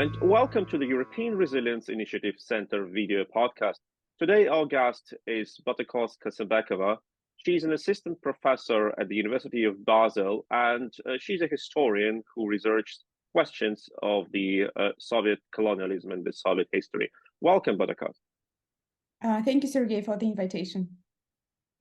and welcome to the European Resilience Initiative Center video podcast. Today, our guest is Botakoz Kassymbekova. She's an assistant professor at the University of Basel, and she's a historian who researched questions of the Soviet colonialism and the Soviet history. Welcome, Botakoz. Thank you, Sergey, for the invitation.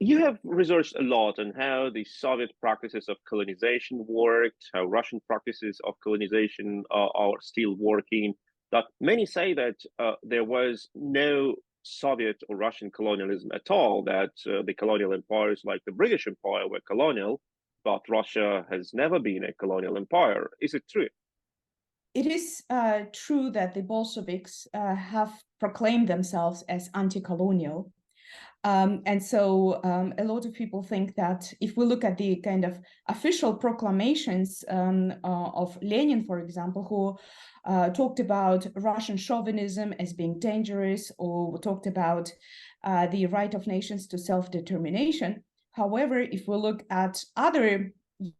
You have researched a lot on how the Soviet practices of colonization worked, how Russian practices of colonization are still working. But many say that there was no Soviet or Russian colonialism at all, that the colonial empires like the British Empire were colonial, but Russia has never been a colonial empire. Is it true? It is true that the Bolsheviks have proclaimed themselves as anti-colonial. And so a lot of people think that if we look at the kind of official proclamations of Lenin, for example, who talked about Russian chauvinism as being dangerous, or talked about the right of nations to self-determination. However, if we look at other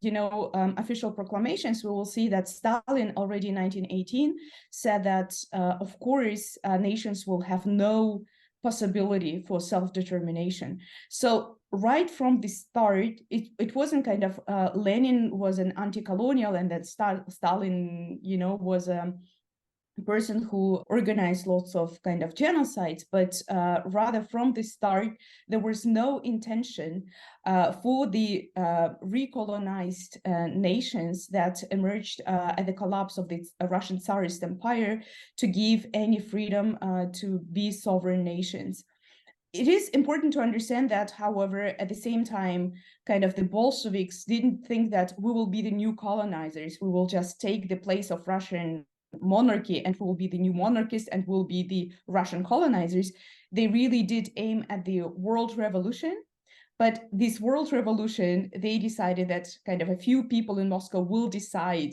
official proclamations, we will see that Stalin already in 1918 said that, of course, nations will have no possibility for self-determination. So right from the start, it wasn't kind of Lenin was an anti-colonial and that Stalin, was a person who organized lots of kind of genocides, but rather from the start, there was no intention for the recolonized nations that emerged at the collapse of the Russian Tsarist Empire to give any freedom to be sovereign nations. It is important to understand that, however, at the same time, kind of the Bolsheviks didn't think that we will be the new colonizers. We will just take the place of Russian monarchy and will be the new monarchists and will be the Russian colonizers. They really did aim at the world revolution. But this world revolution, they decided that kind of a few people in Moscow will decide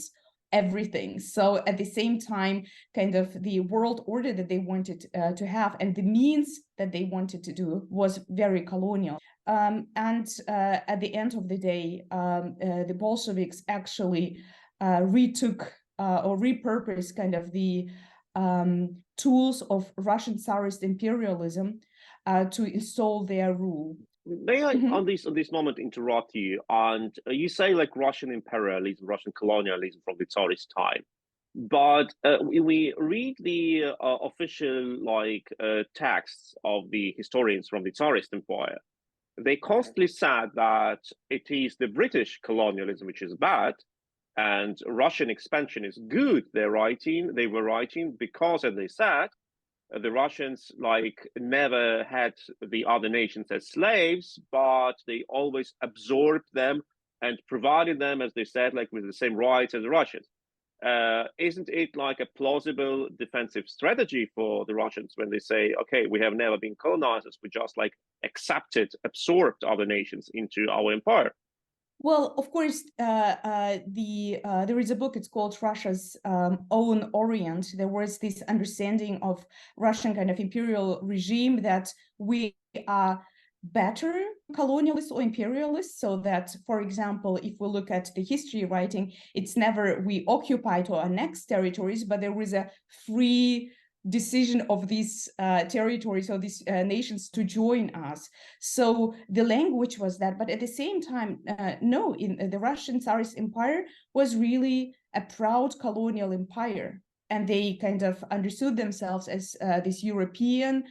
everything. So at the same time, kind of the world order that they wanted to have and the means that they wanted to do was very colonial. And at the end of the day, the Bolsheviks actually retook or repurpose kind of the tools of Russian Tsarist imperialism to install their rule. May I, on this moment, interrupt you? And you say like Russian imperialism, Russian colonialism from the Tsarist time, but we read the official texts of the historians from the Tsarist Empire. They constantly said that it is the British colonialism which is bad, and Russian expansion is good. They were writing because, as they said, the Russians never had the other nations as slaves, but they always absorbed them and provided them, as they said, with the same rights as the Russians. Isn't it like a plausible defensive strategy for the Russians when they say, okay, we have never been colonizers, we just absorbed other nations into our empire? Well, of course, there is a book, it's called Russia's Own Orient. There was this understanding of Russian kind of imperial regime that we are better colonialists or imperialists, so that, for example, if we look at the history writing, it's never we occupied or annexed territories, but there was a free decision of these territories or these nations to join us. So the language was that, but at the same time, no, in the Russian Tsarist Empire was really a proud colonial empire. And they kind of understood themselves as this European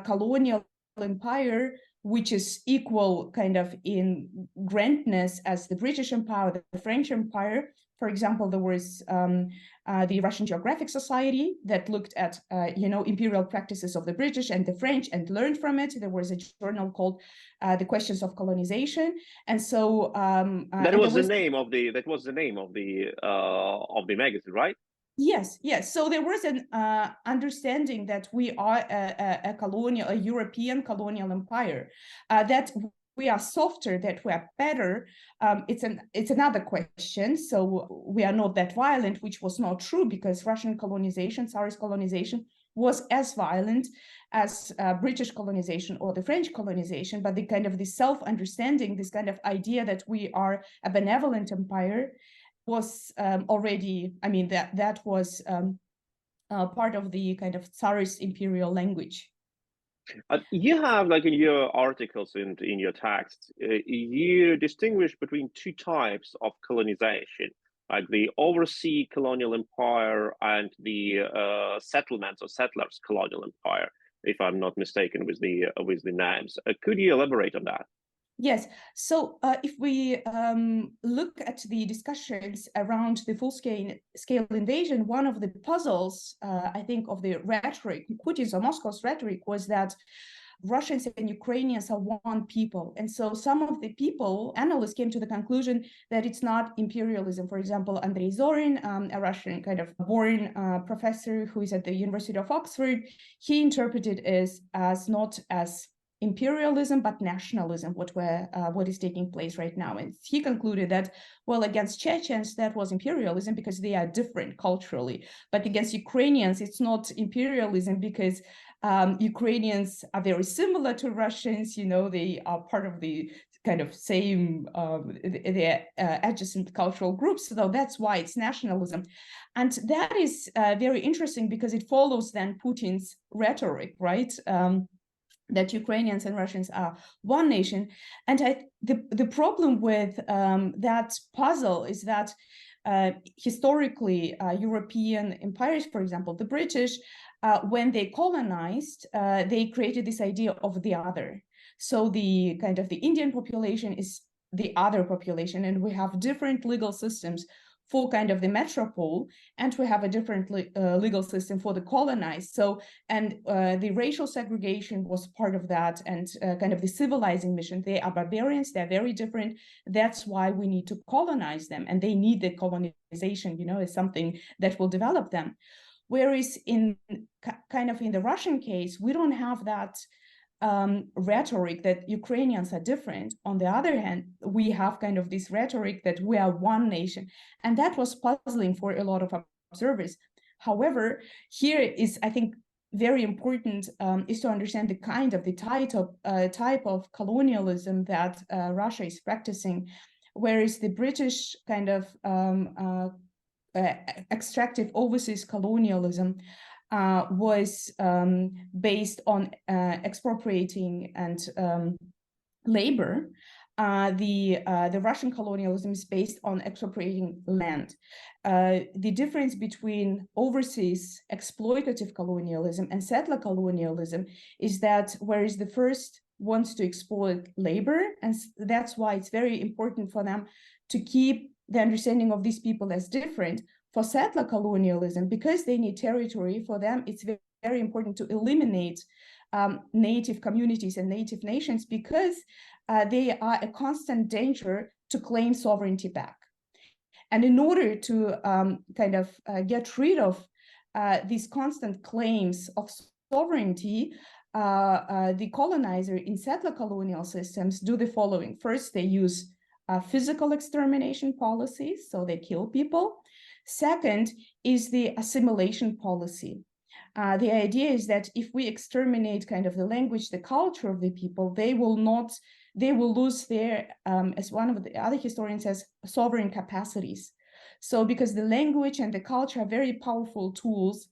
colonial empire, which is equal kind of in grandness as the British Empire, the French Empire. For example, there was the Russian Geographic Society that looked at, imperial practices of the British and the French and learned from it. There was a journal called The Questions of Colonization, and so that was the name of the magazine, right? Yes. So there was an understanding that we are a European colonial empire, that we are softer, that we are better. It's another question. So we are not that violent, which was not true, because Russian colonization, Tsarist colonization, was as violent as British colonization or the French colonization. But the kind of the self-understanding, this kind of idea that we are a benevolent empire, was already, that was part of the kind of Tsarist imperial language. You have, like in your articles and in your texts, you distinguish between two types of colonization, like the overseas colonial empire and the settlements or settlers colonial empire, if I'm not mistaken with the names. Could you elaborate on that? Yes. So if we look at the discussions around the full-scale invasion, one of the puzzles, I think, of the rhetoric, Putin's or Moscow's rhetoric, was that Russians and Ukrainians are one people. And so some of the analysts came to the conclusion that it's not imperialism. For example, Andrei Zorin, a Russian kind of born professor who is at the University of Oxford, he interpreted it as not as imperialism, but nationalism, what is taking place right now. And he concluded that, well, against Chechens, that was imperialism because they are different culturally. But against Ukrainians, it's not imperialism because Ukrainians are very similar to Russians. They are part of the kind of same adjacent cultural groups. So that's why it's nationalism. And that is very interesting because it follows then Putin's rhetoric, right? That Ukrainians and Russians are one nation. And the problem with that puzzle is that historically, European empires, for example, the British, when they colonized, they created this idea of the other. So the kind of the Indian population is the other population, and we have different legal systems for kind of the metropole, and we have a different legal system for the colonized. So, and the racial segregation was part of that, and kind of the civilizing mission. They are barbarians, they're very different. That's why we need to colonize them, and they need the colonization, is something that will develop them. Whereas in kind of in the Russian case, we don't have that rhetoric that Ukrainians are different. On the other hand, we have kind of this rhetoric that we are one nation. And that was puzzling for a lot of observers. However, here is, I think, very important is to understand the kind of the type of colonialism that Russia is practicing, whereas the British kind of extractive overseas colonialism was based on expropriating and labor. The Russian colonialism is based on expropriating land. The difference between overseas exploitative colonialism and settler colonialism is that whereas the first wants to exploit labor, and that's why it's very important for them to keep the understanding of these people as different. For settler colonialism, because they need territory, for them it's very, very important to eliminate native communities and native nations because they are a constant danger to claim sovereignty back. And in order to kind of get rid of these constant claims of sovereignty, the colonizer in settler colonial systems do the following. First, they use physical extermination policies, so they kill people. Second is the assimilation policy. The idea is that if we exterminate kind of the language, the culture of the people, they will lose their, as one of the other historians says, sovereign capacities. So because the language and the culture are very powerful tools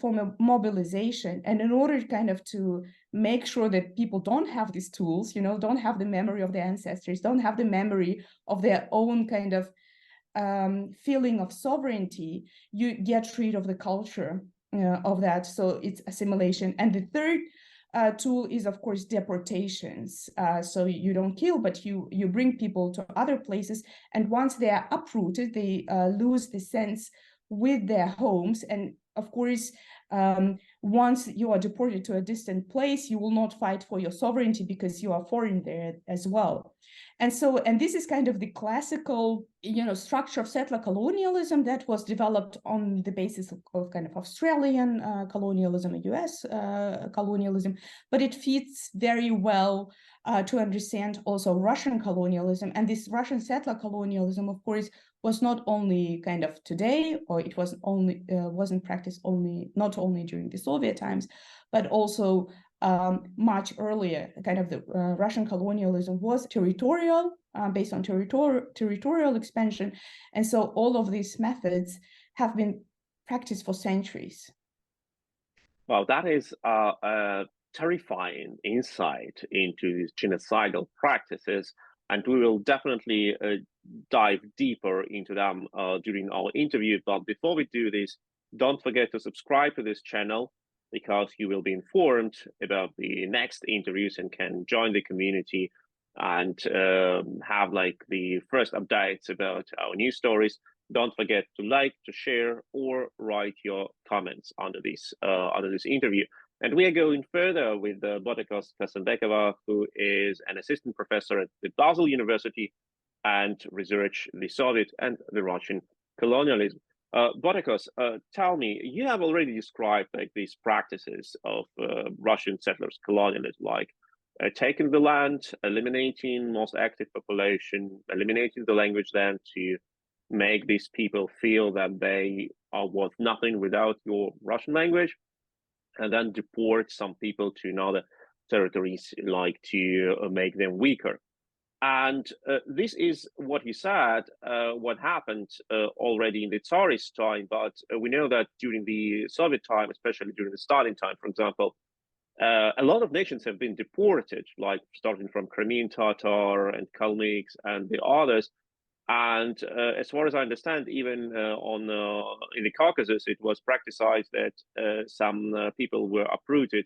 for mobilization, and in order kind of to make sure that people don't have these tools, don't have the memory of their ancestors, don't have the memory of their own kind of feeling of sovereignty, you get rid of the culture of that. So it's assimilation. And the third tool is, of course, deportations. So you don't kill, but you bring people to other places. And once they are uprooted, they lose the sense with their homes. And of course, once you are deported to a distant place, you will not fight for your sovereignty because you are foreign there as well. And so, and this is kind of the classical, structure of settler colonialism that was developed on the basis of kind of Australian colonialism and US colonialism, but it fits very well to understand also Russian colonialism. And this Russian settler colonialism, of course, was not only kind of today, or it wasn't practiced not only during the Soviet times, but also much earlier. Kind of the Russian colonialism was territorial, based on territorial expansion. And so all of these methods have been practiced for centuries. Well, that is a terrifying insight into these genocidal practices, and we will definitely dive deeper into them during our interview. But before we do this, don't forget to subscribe to this channel because you will be informed about the next interviews and can join the community and have like the first updates about our new stories. Don't forget to like, to share, or write your comments under this interview. And we are going further with Botakoz Kassymbekova, who is an assistant professor at the Basel University and research the Soviet and the Russian colonialism. Botakoz, tell me, you have already described like these practices of Russian settlers colonialism, like taking the land, eliminating most active population, eliminating the language then to make these people feel that they are worth nothing without your Russian language, and then deport some people to another territories, like to make them weaker. And this is what he said, what happened already in the Tsarist time, but we know that during the Soviet time, especially during the Stalin time, for example, a lot of nations have been deported, like starting from Crimean Tatar and Kalmyks and the others. And as far as I understand, even in the Caucasus, it was practiced that some people were uprooted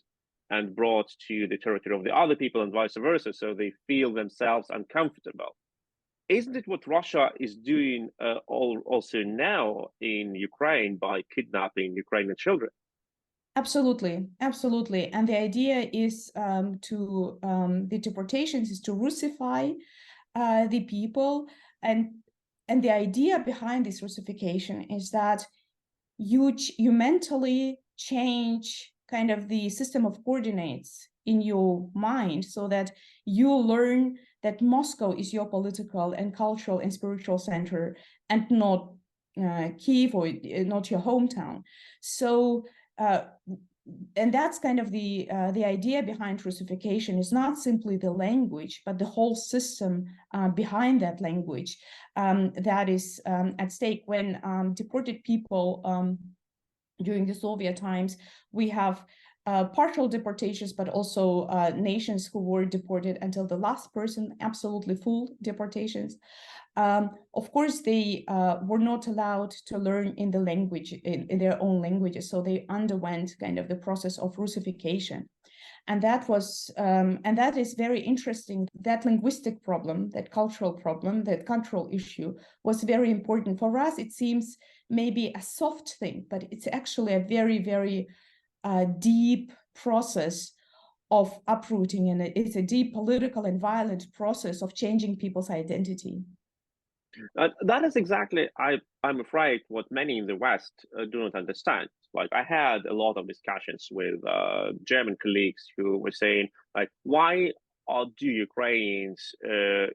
and brought to the territory of the other people and vice versa, so they feel themselves uncomfortable. Isn't it what Russia is doing also now in Ukraine by kidnapping Ukrainian children? Absolutely, absolutely. And the idea is the deportations is to Russify the people, and the idea behind this Russification is that you mentally change kind of the system of coordinates in your mind, so that you learn that Moscow is your political and cultural and spiritual center, and not Kiev, or not your hometown. So and that's kind of the idea behind Russification, is not simply the language, but the whole system behind that language that is at stake. When deported people during the Soviet times, we have partial deportations, but also nations who were deported until the last person, absolutely full deportations. Of course, they were not allowed to learn in the language, in their own languages, so they underwent kind of the process of Russification. And that was, and that is very interesting. That linguistic problem, that cultural problem, that cultural issue was very important. For us, it seems maybe a soft thing, but it's actually a very, very deep process of uprooting, and it's a deep political and violent process of changing people's identity. That is exactly, I'm afraid, what many in the West do not understand. Like, I had a lot of discussions with German colleagues who were saying, like, why do Ukrainians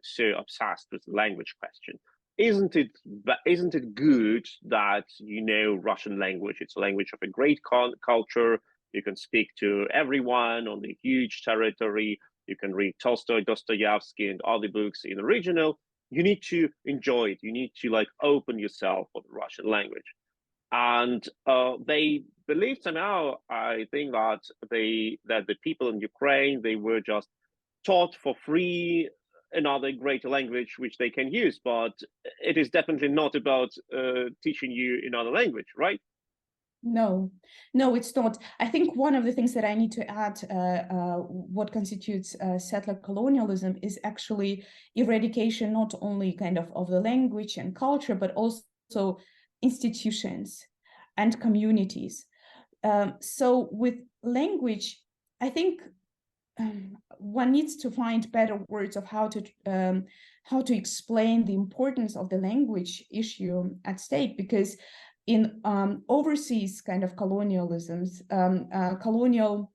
so obsessed with the language question? Isn't it good that you know Russian language? It's a language of a great culture. You can speak to everyone on the huge territory. You can read Tolstoy, Dostoevsky, and other books in the original. You need to enjoy it. You need to like open yourself for the Russian language. And they believe somehow, I think, that the people in Ukraine, they were just taught for free another great language which they can use, but it is definitely not about teaching you another language, right? No, no, it's not. I think one of the things that I need to add, what constitutes settler colonialism, is actually eradication, not only kind of the language and culture, but also institutions and communities. So with language, I think one needs to find better words of how to explain the importance of the language issue at stake, because in overseas kind of colonialisms, colonial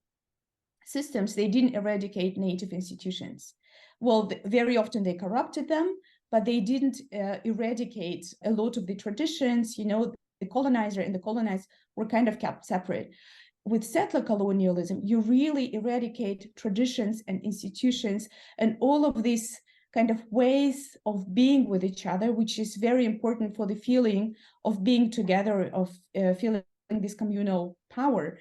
systems, they didn't eradicate native institutions. Well, very often they corrupted them, but they didn't eradicate a lot of the traditions. You know, the colonizer and the colonized were kind of kept separate. With settler colonialism, you really eradicate traditions and institutions and all of these kind of ways of being with each other, which is very important for the feeling of being together, of feeling this communal power.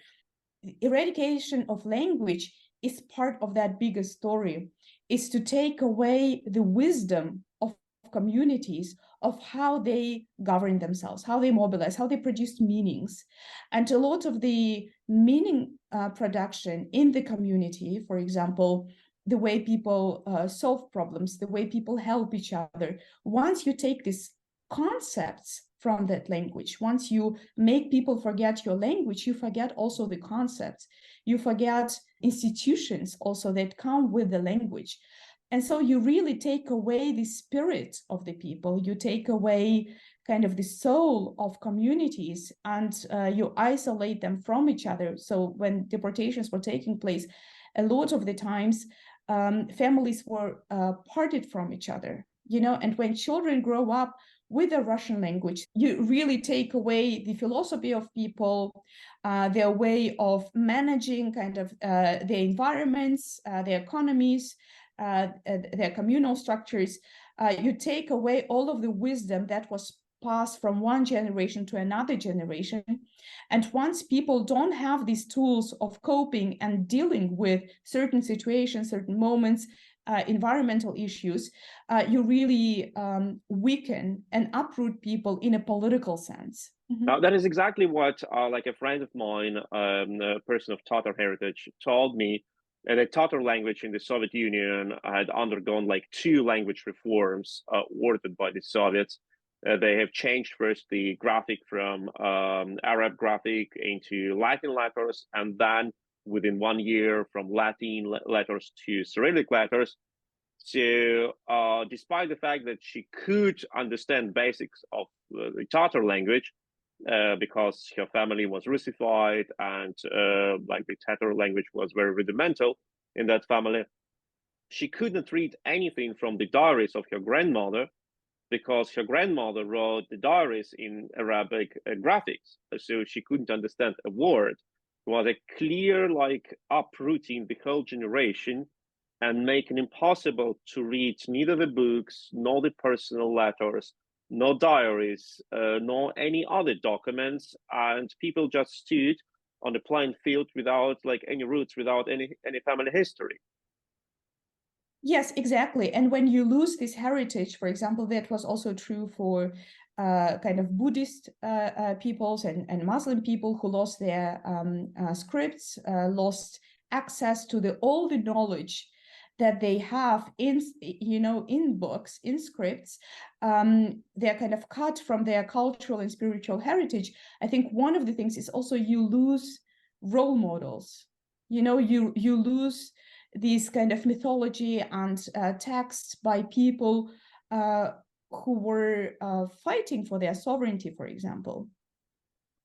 eradication of language is part of that bigger story, is to take away the wisdom of communities, of how they govern themselves, how they mobilize, how they produce meanings. And a lot of the meaning production in the community, for example, the way people solve problems, the way people help each other, once you take these concepts from that language, once you make people forget your language, you forget also the concepts, you forget institutions also that come with the language. And so you really take away the spirit of the people, you take away kind of the soul of communities, and you isolate them from each other. So when deportations were taking place, a lot of the times families were parted from each other, you know, and when children grow up with the Russian language, you really take away the philosophy of people, their way of managing kind of their environments, their economies, their communal structures. You take away all of the wisdom that was passed from one generation to another generation. And once people don't have these tools of coping and dealing with certain situations, certain moments, environmental issues, you really weaken and uproot people in a political sense. Now, that is exactly what, like a friend of mine, a person of Tatar heritage, told me. The Tatar language in the Soviet Union had undergone like 2 language reforms ordered by the Soviets. They have changed first the graphic from Arab graphic into Latin letters, and then within 1 year from Latin letters to Cyrillic letters. So despite the fact that she could understand basics of the Tatar language, because her family was Russified and like the Tatar language was very rudimental in that family, she couldn't read anything from the diaries of her grandmother, because her grandmother wrote the diaries in Arabic graphics, so she couldn't understand a word. It was a clear like uprooting the whole generation and making impossible to read neither the books nor the personal letters, no diaries, nor any other documents, and people just stood on the playing field without like any roots, without any family history. Yes, exactly. And when you lose this heritage, for example, that was also true for kind of Buddhist peoples and Muslim people who lost their scripts, lost access to all the knowledge that they have in, you know, in books, in scripts. They're kind of cut from their cultural and spiritual heritage. I think one of the things is also you lose role models. You know, you lose these kind of mythology and texts by people who were fighting for their sovereignty, for example.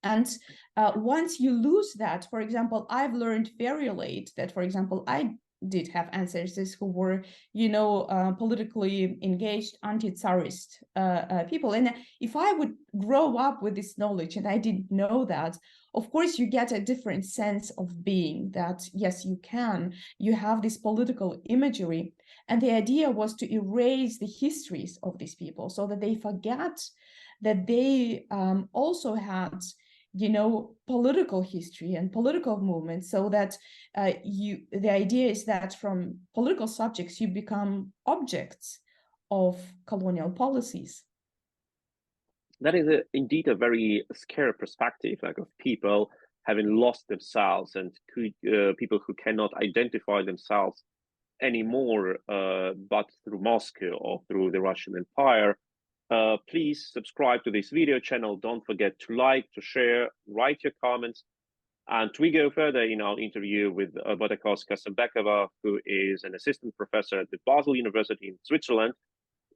And once you lose that, for example, I've learned very late that, for example, I did have ancestors who were, you know, politically engaged anti-Tsarist people. And if I would grow up with this knowledge and I didn't know that, of course, you get a different sense of being that, yes, you have this political imagery. And the idea was to erase the histories of these people so that they forget that they also had, you know, political history and political movements, so that the idea is that from political subjects you become objects of colonial policies. That is indeed a very scary perspective, like of people having lost themselves, and people who cannot identify themselves anymore, but through Moscow or through the Russian Empire. Please subscribe to this video channel. Don't forget to like, to share, write your comments. And we go further in our interview with Botakoz Kassymbekova, who is an assistant professor at the Basel University in Switzerland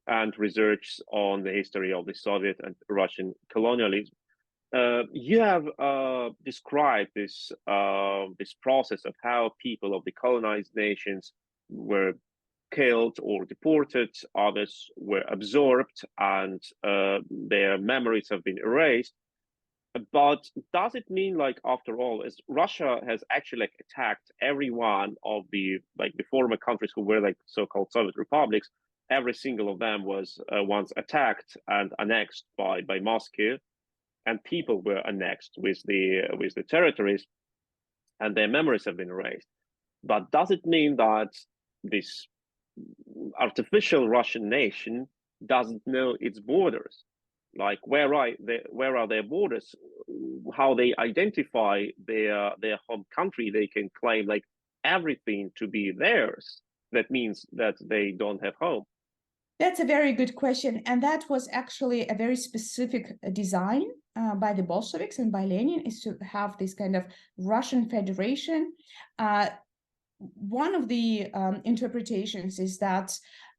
and researches on the history of the Soviet and Russian colonialism. You have described this process of how people of the colonized nations were killed or deported, others were absorbed, and their memories have been erased. But does it mean, like, after all, as Russia has actually like attacked every one of the former countries who were like so-called Soviet republics, every single of them was once attacked and annexed by Moscow, and people were annexed with the territories. and their memories have been erased. But does it mean that this artificial Russian nation doesn't know its borders? Like where are their borders? How they identify their home country? They can claim like everything to be theirs. That means that they don't have home. That's a very good question. And that was actually a very specific design by the Bolsheviks and by Lenin, is to have this kind of Russian Federation. One of the interpretations is that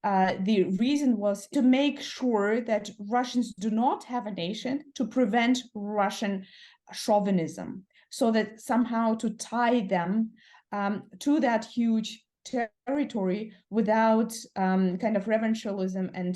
the reason was to make sure that Russians do not have a nation, to prevent Russian chauvinism, so that somehow to tie them to that huge territory without kind of revanchalism and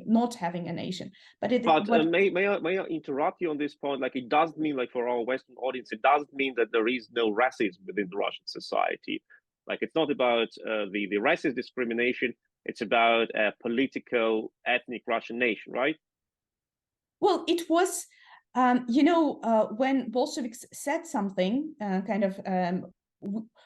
not having a nation. But may I interrupt you on this point? Like, it doesn't mean, like, for our Western audience, it doesn't mean that there is no racism within the Russian society. Like, it's not about the racist discrimination. It's about a political, ethnic Russian nation, right? Well, it was, when Bolsheviks said something,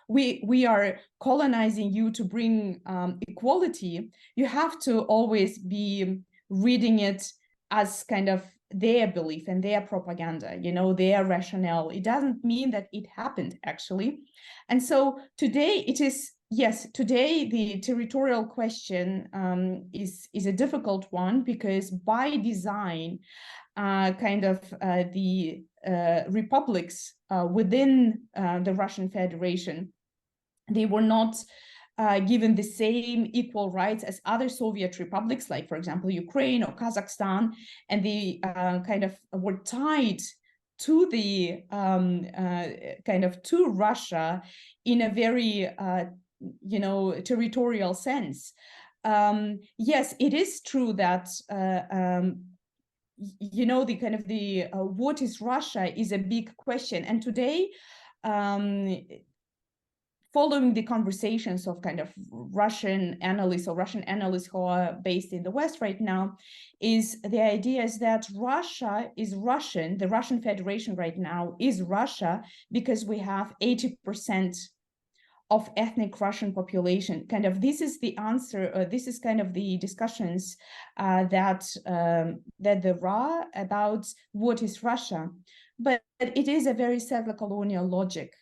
we are colonizing you to bring equality, you have to always be reading it as kind of their belief and their propaganda, their rationale. It doesn't mean that it happened, actually. And so today it is, yes, today the territorial question is a difficult one, because by design, the republics within the Russian Federation, they were not given the same equal rights as other Soviet republics, like, for example, Ukraine or Kazakhstan, and they were tied to the to Russia in a very territorial sense. Yes, it is true that what is Russia is a big question, and today, following the conversations of kind of Russian analysts who are based in the West right now, is the idea is that Russia is Russian. The Russian Federation right now is Russia because we have 80% of ethnic Russian population. This is the answer. This is kind of the discussions that there are about what is Russia. But it is a very settler colonial logic.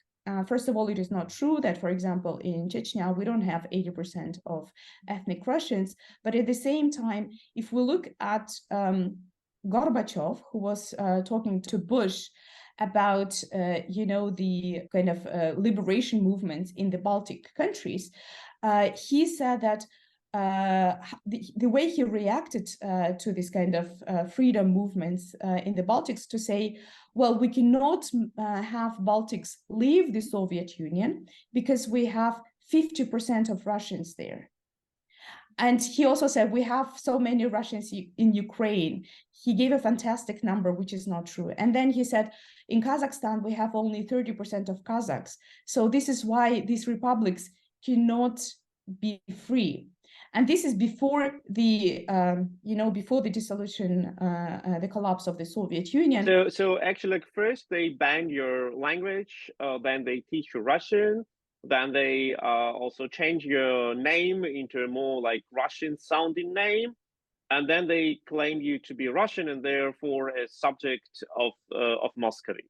First of all, it is not true that, for example, in Chechnya, we don't have 80% of ethnic Russians. But at the same time, if we look at Gorbachev, who was talking to Bush about, the kind of liberation movements in the Baltic countries, he said that the way he reacted to this kind of freedom movements in the Baltics, to say, well, we cannot have Baltics leave the Soviet Union because we have 50% of Russians there. And he also said, we have so many Russians in Ukraine. He gave a fantastic number, which is not true. And then he said, in Kazakhstan, we have only 30% of Kazakhs. So this is why these republics cannot be free. And this is before the, before the dissolution, the collapse of the Soviet Union. So actually, like, first they ban your language, then they teach you Russian, then they also change your name into a more like Russian-sounding name, and then they claim you to be Russian and therefore a subject of Muscovy.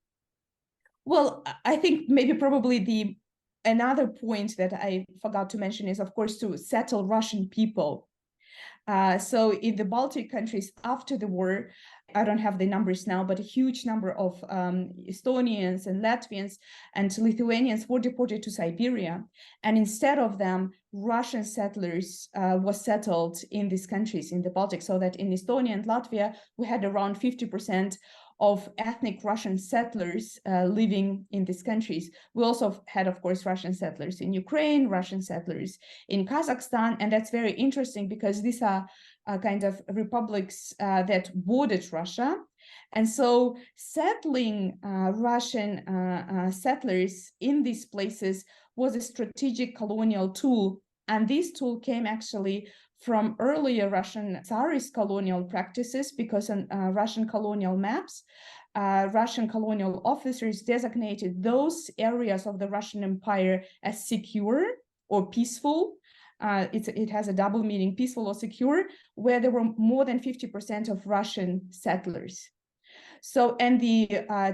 Well, I think probably another point that I forgot to mention is, of course, to settle Russian people. So in the Baltic countries after the war, I don't have the numbers now, but a huge number of Estonians and Latvians and Lithuanians were deported to Siberia. And instead of them, Russian settlers were settled in these countries, in the Baltic, so that in Estonia and Latvia, we had around 50% of ethnic Russian settlers living in these countries. We also had, of course, Russian settlers in Ukraine, Russian settlers in Kazakhstan. And that's very interesting because these are kind of republics that bordered Russia. And so settling Russian settlers in these places was a strategic colonial tool. And this tool came actually from earlier Russian Tsarist colonial practices, because on Russian colonial maps, Russian colonial officers designated those areas of the Russian Empire as secure or peaceful. It has a double meaning, peaceful or secure, where there were more than 50% of Russian settlers. So, and the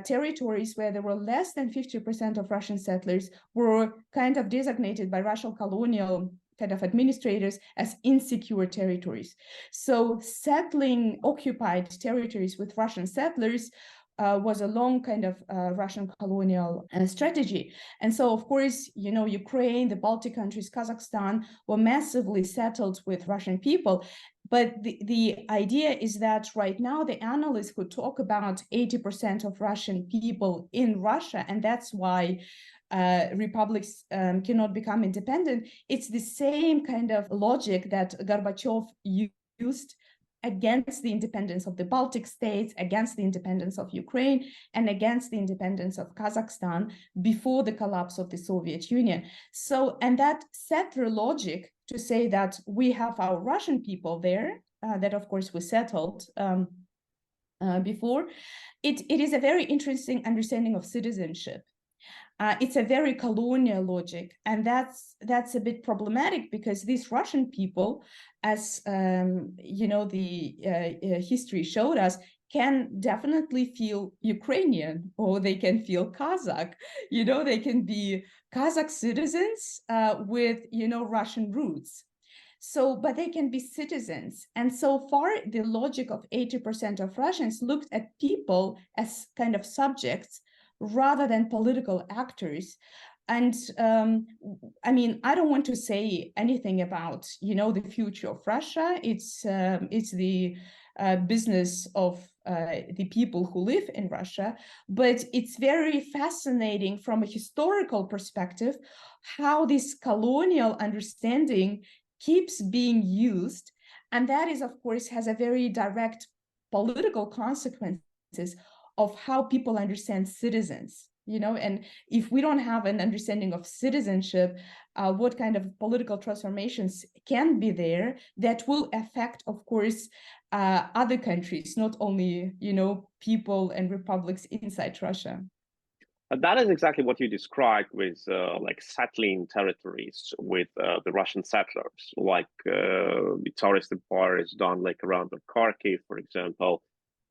territories where there were less than 50% of Russian settlers were kind of designated by Russian colonial kind of administrators as insecure territories. So settling occupied territories with Russian settlers was a long kind of Russian colonial strategy. And so, of course, you know, Ukraine, the Baltic countries, Kazakhstan were massively settled with Russian people. But the idea is that right now the analysts could talk about 80% of Russian people in Russia, and that's why republics cannot become independent. It's the same kind of logic that Gorbachev used against the independence of the Baltic states, against the independence of Ukraine, and against the independence of Kazakhstan before the collapse of the Soviet Union. So, and that settler logic to say that we have our Russian people there, that of course we settled before, it is a very interesting understanding of citizenship. It's a very colonial logic, and that's a bit problematic because these Russian people, as you know, the history showed us, can definitely feel Ukrainian, or they can feel Kazakh. You know, they can be Kazakh citizens with, you know, Russian roots. So, but they can be citizens. And so far, the logic of 80% of Russians looked at people as kind of subjects rather than political actors. And I mean, I don't want to say anything about, you know, the future of Russia. It's the business of the people who live in Russia. But it's very fascinating from a historical perspective how this colonial understanding keeps being used. And that is, of course, has a very direct political consequences of how people understand citizens, you know. And if we don't have an understanding of citizenship, what kind of political transformations can be there that will affect, of course, other countries, not only, you know, people and republics inside Russia. That is exactly what you described with like settling territories with the Russian settlers, like the Tsarist Empire is done like around the Kharkiv, for example,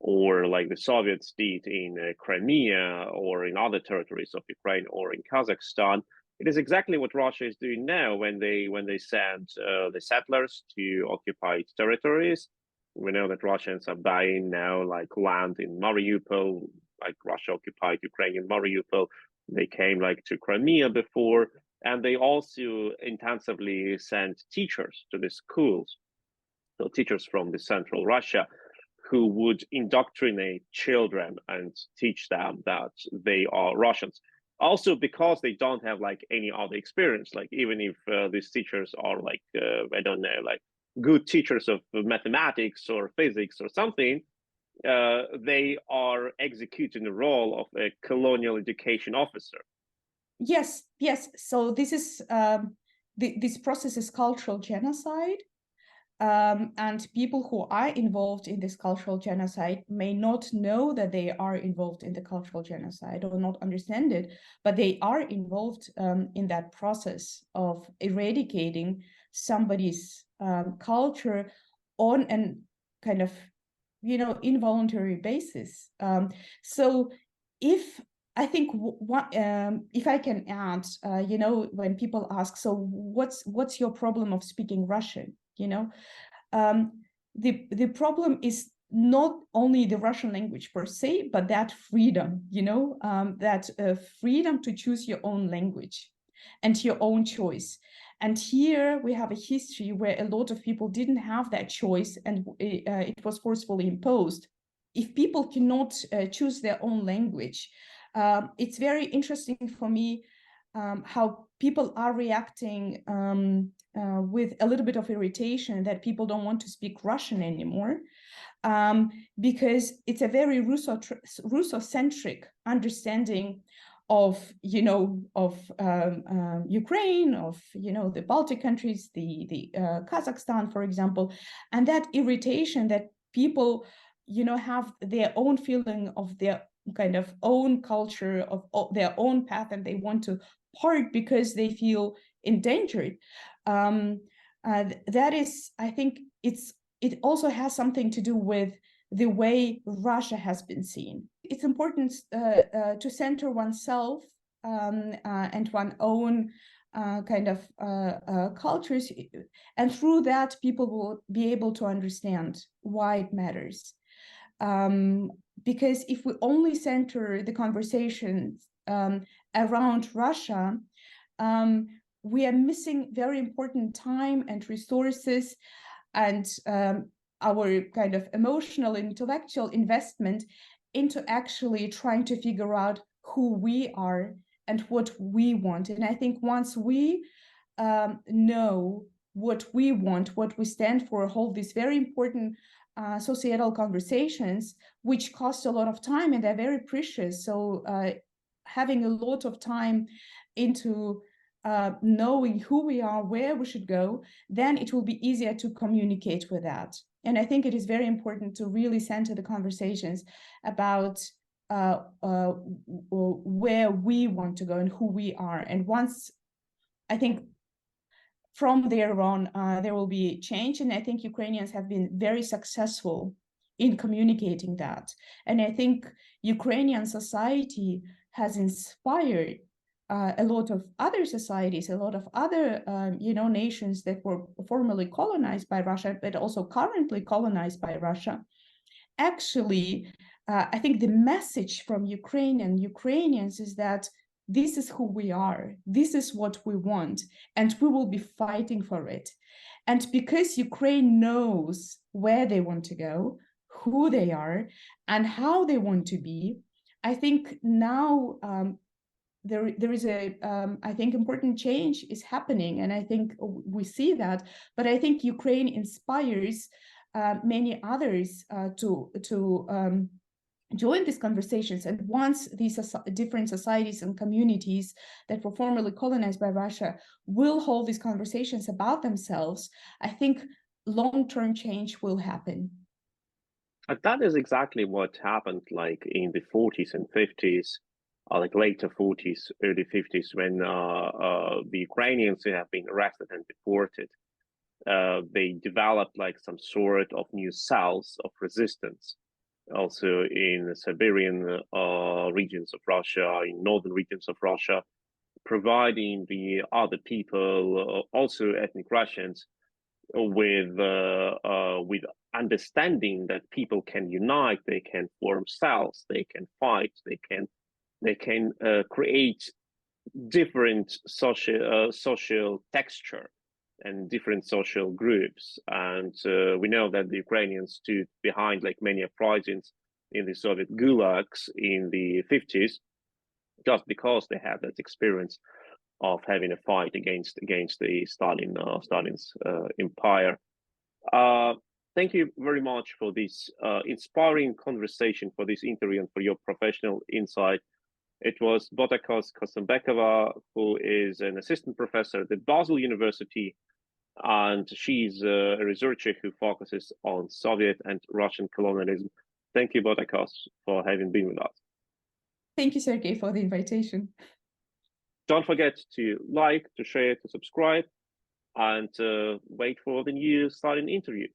or like the Soviets did in Crimea or in other territories of Ukraine or in Kazakhstan. It is exactly what Russia is doing now when they send the settlers to occupied territories. We know that Russians are buying now like land in Mariupol, like Russia occupied Ukrainian Mariupol. They came like to Crimea before, and they also intensively sent teachers to the schools, so teachers from the central Russia, who would indoctrinate children and teach them that they are Russians. Also, because they don't have like any other experience, like even if these teachers are like, I don't know, like good teachers of mathematics or physics or something, they are executing the role of a colonial education officer. Yes, yes. So this is this process is cultural genocide. And people who are involved in this cultural genocide may not know that they are involved in the cultural genocide or not understand it, but they are involved in that process of eradicating somebody's culture on an kind of, you know, involuntary basis. So if I think if I can add, you know, when people ask, so what's your problem of speaking Russian? You know, the problem is not only the Russian language per se, but that freedom, you know, that freedom to choose your own language and your own choice. And here we have a history where a lot of people didn't have that choice, and it was forcefully imposed. If people cannot choose their own language, it's very interesting for me how people are reacting with a little bit of irritation that people don't want to speak Russian anymore, because it's a very Russo-centric understanding of, you know, of Ukraine, of, you know, the Baltic countries, the Kazakhstan, for example, and that irritation that people, you know, have their own feeling of their kind of own culture, of their own path, and they want to part because they feel endangered. That is, I think, it also has something to do with the way Russia has been seen. It's important to center oneself and one's own kind of cultures, and through that people will be able to understand why it matters. Because if we only center the conversations around Russia, we are missing very important time and resources and our kind of emotional and intellectual investment into actually trying to figure out who we are and what we want. And I think once we know what we want, what we stand for, hold these very important societal conversations, which cost a lot of time and they're very precious. So having a lot of time into knowing who we are, where we should go, then it will be easier to communicate with that. And I think it is very important to really center the conversations about where we want to go and who we are. And once, I think, from there on, there will be change. And I think Ukrainians have been very successful in communicating that. And I think Ukrainian society has inspired a lot of other societies, a lot of other, nations that were formerly colonized by Russia, but also currently colonized by Russia. Actually, I think the message from Ukrainians is that this is who we are, this is what we want, and we will be fighting for it. And because Ukraine knows where they want to go, who they are, and how they want to be, I think now there is a, I think, important change is happening, and I think we see that. But I think Ukraine inspires many others to join these conversations. And once these different societies and communities that were formerly colonized by Russia will hold these conversations about themselves, I think long-term change will happen. That is exactly what happened, like in the 40s and 50s, like later 40s, early 50s, when the Ukrainians who have been arrested and deported, they developed like some sort of new cells of resistance. Also in the Siberian regions of Russia, in northern regions of Russia, providing the other people, also ethnic Russians, with understanding that people can unite, they can form cells, they can fight, they can create different social texture and different social groups. And we know that the Ukrainians stood behind like many uprisings in the Soviet gulags in the 50s, just because they had that experience of having a fight against the Stalin's empire. Thank you very much for this inspiring conversation, for this interview, and for your professional insight. It was Botakoz Kassymbekova, who is an assistant professor at the Basel University, and she's a researcher who focuses on Soviet and Russian colonialism. Thank you, Botakoz, for having been with us. Thank you, Sergey, for the invitation. Don't forget to like, to share, to subscribe, and wait for the new Stalin interviews.